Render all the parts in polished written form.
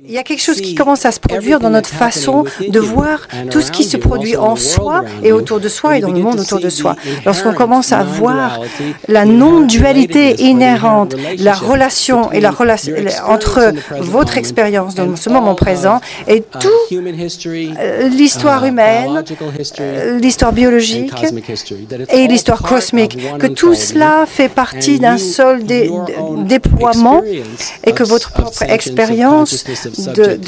Il y a quelque chose qui commence à se produire dans notre façon de voir tout ce qui se produit en soi et autour de soi et dans le monde autour de soi. Lorsqu'on commence à voir la non-dualité inhérente, la relation et entre votre expérience dans ce moment présent et tout l'histoire humaine, l'histoire biologique et l'histoire cosmique, que tout cela fait partie d'un seul déploiement et que votre propre expérience de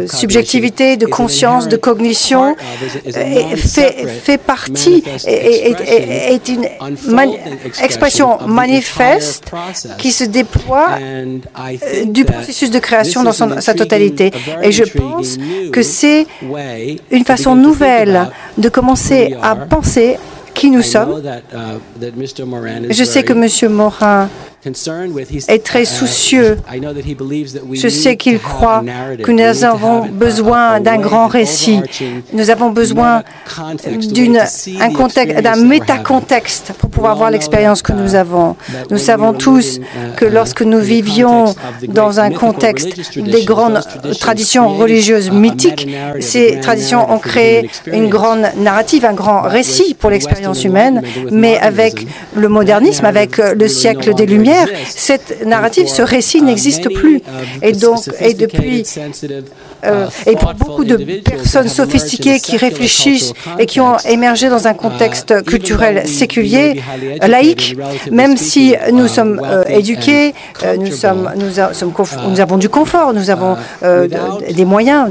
subjectivité, de conscience, de cognition fait partie, est une expression manifeste qui se déploie du processus de création dans sa totalité. Et je pense que c'est une façon nouvelle de commencer à penser qui nous sommes. Je sais que M. Morin est très soucieux. Je sais qu'il croit que nous avons besoin d'un grand récit. Nous avons besoin d'un métacontexte pour pouvoir voir l'expérience que nous avons. Nous savons tous que lorsque nous vivions dans un contexte des grandes traditions religieuses mythiques, ces traditions ont créé une grande narrative, un grand récit pour l'expérience humaine, mais avec le modernisme, avec le siècle des Lumières, cette narrative, ce récit n'existe plus. Et pour beaucoup de personnes sophistiquées qui réfléchissent et qui ont émergé dans un contexte culturel séculier, laïque, même si nous sommes éduqués, nous avons du confort, nous avons des moyens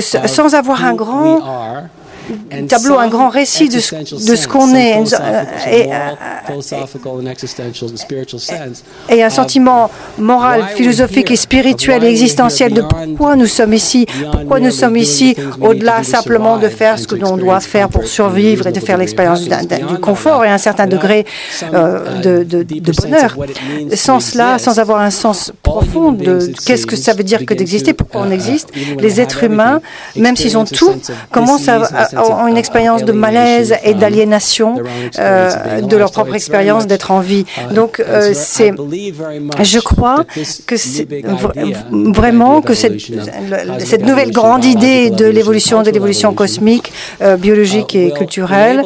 sans avoir un grand tableau, un grand récit de ce qu'on est et un sentiment moral, philosophique et spirituel et existentiel de pourquoi nous sommes ici, au-delà simplement de faire ce que l'on doit faire pour survivre et de faire l'expérience du confort et un certain degré de bonheur. Sans cela, sans avoir un sens profond de qu'est-ce que ça veut dire que d'exister, pourquoi on existe, les êtres humains, même s'ils ont tout, commencent ont une expérience de malaise et d'aliénation de leur propre expérience d'être en vie. Donc, je crois que c'est vraiment que cette nouvelle grande idée de l'évolution cosmique, biologique et culturelle,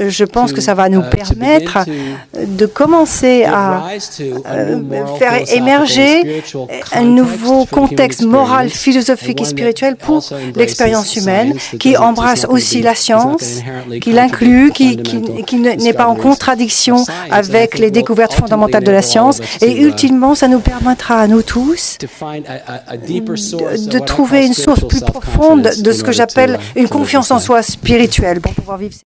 je pense que ça va nous permettre de commencer à faire émerger un nouveau contexte moral, philosophique et spirituel pour l'expérience humaine qui embrasse aussi la science, qui l'inclut, qui n'est pas en contradiction avec les découvertes fondamentales de la science. Et ultimement, ça nous permettra à nous tous de trouver une source plus profonde de ce que j'appelle une confiance en soi spirituelle pour pouvoir vivre.